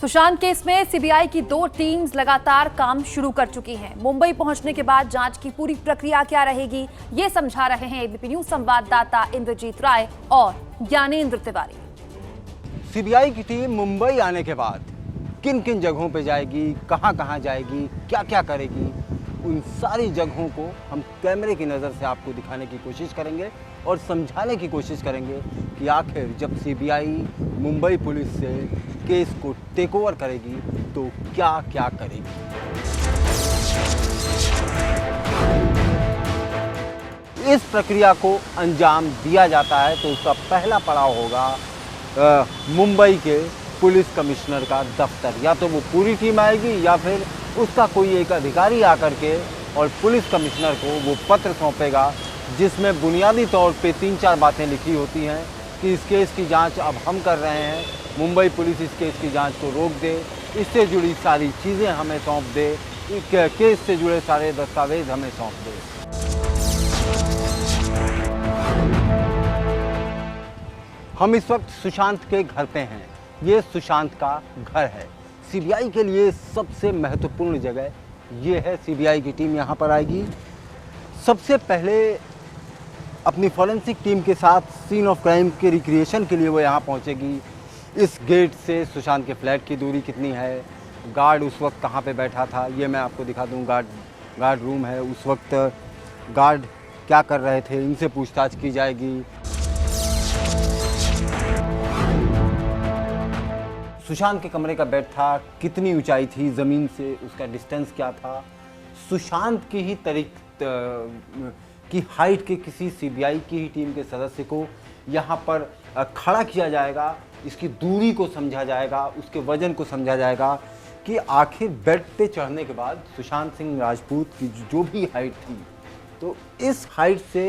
Sushant case में CBI की 2 teams लगातार काम शुरू कर चुकी हैं। मुंबई पहुंचने के बाद जांच की पूरी प्रक्रिया क्या रहेगी, ये समझा रहे हैं एबीपी न्यूज संवाददाता इंद्रजीत राय और ज्ञानेंद्र तिवारी। सीबीआई की टीम मुंबई आने के बाद किन किन जगहों पे जाएगी, कहां कहां जाएगी, क्या क्या करेगी, उन सारी जगहों को हम कैमरे की नज़र से आपको दिखाने की कोशिश करेंगे और समझाने की कोशिश करेंगे कि आखिर जब सीबीआई मुंबई पुलिस से केस को टेक ओवर करेगी तो क्या क्या करेगी। इस प्रक्रिया को अंजाम दिया जाता है तो उसका पहला पड़ाव होगा मुंबई के पुलिस कमिश्नर का दफ्तर। या तो वो पूरी टीम आएगी या फिर उसका कोई एक अधिकारी आकर के और पुलिस कमिश्नर को वो पत्र सौंपेगा जिसमें बुनियादी तौर पे 3-4 बातें लिखी होती हैं कि इस केस की जांच अब हम कर रहे हैं, मुंबई पुलिस इस केस की जांच को रोक दे, इससे जुड़ी सारी चीज़ें हमें सौंप दे, केस से जुड़े सारे दस्तावेज हमें सौंप दे। हम इस वक्त सुशांत के घर पे हैं। ये सुशांत का घर है। सीबीआई के लिए सबसे महत्वपूर्ण जगह ये है। सीबीआई की टीम यहाँ पर आएगी। सबसे पहले अपनी फॉरेंसिक टीम के साथ सीन ऑफ क्राइम के रिक्रिएशन के लिए वो यहाँ पहुँचेगी। इस गेट से सुशांत के फ्लैट की दूरी कितनी है, गार्ड उस वक्त कहाँ पे बैठा था, ये मैं आपको दिखा दूँ। गार्ड रूम है। उस वक्त गार्ड क्या कर रहे थे, इनसे पूछताछ की जाएगी। सुशांत के कमरे का बेड था, कितनी ऊंचाई थी ज़मीन से, उसका डिस्टेंस क्या था। सुशांत की ही की हाइट के किसी सीबीआई की ही टीम के सदस्य को यहाँ पर खड़ा किया जाएगा। इसकी दूरी को समझा जाएगा, उसके वजन को समझा जाएगा कि आखिर बेड पे चढ़ने के बाद सुशांत सिंह राजपूत की जो भी हाइट थी, तो इस हाइट से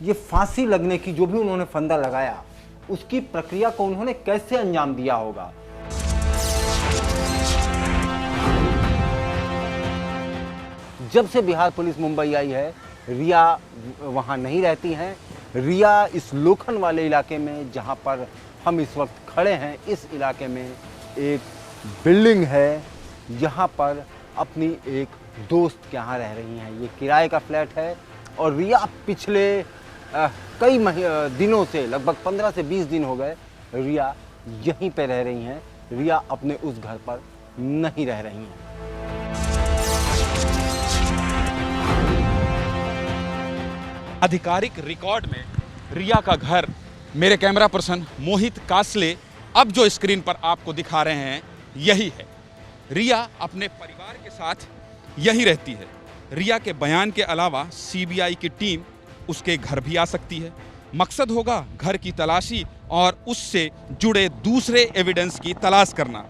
ये फांसी लगने की जो भी उन्होंने फंदा लगाया, उसकी प्रक्रिया को उन्होंने कैसे अंजाम दिया होगा। जब से बिहार पुलिस मुंबई आई है, रिया वहां नहीं रहती हैं। रिया इस लोखंड वाले इलाके में जहां पर हम इस वक्त खड़े हैं, इस इलाके में एक बिल्डिंग है, यहाँ पर अपनी एक दोस्त के यहाँ रह रही हैं। ये किराए का फ्लैट है और रिया पिछले कई दिनों से, लगभग 15 से 20 दिन हो गए, रिया यहीं पे रह रही हैं। रिया अपने उस घर पर नहीं रह रही हैं। आधिकारिक रिकॉर्ड में रिया का घर मेरे कैमरा पर्सन मोहित कासले अब जो स्क्रीन पर आपको दिखा रहे हैं यही है। रिया अपने परिवार के साथ यहीं रहती है। रिया के बयान के अलावा सीबीआई की टीम उसके घर भी आ सकती है। मकसद होगा घर की तलाशी और उससे जुड़े दूसरे एविडेंस की तलाश करना।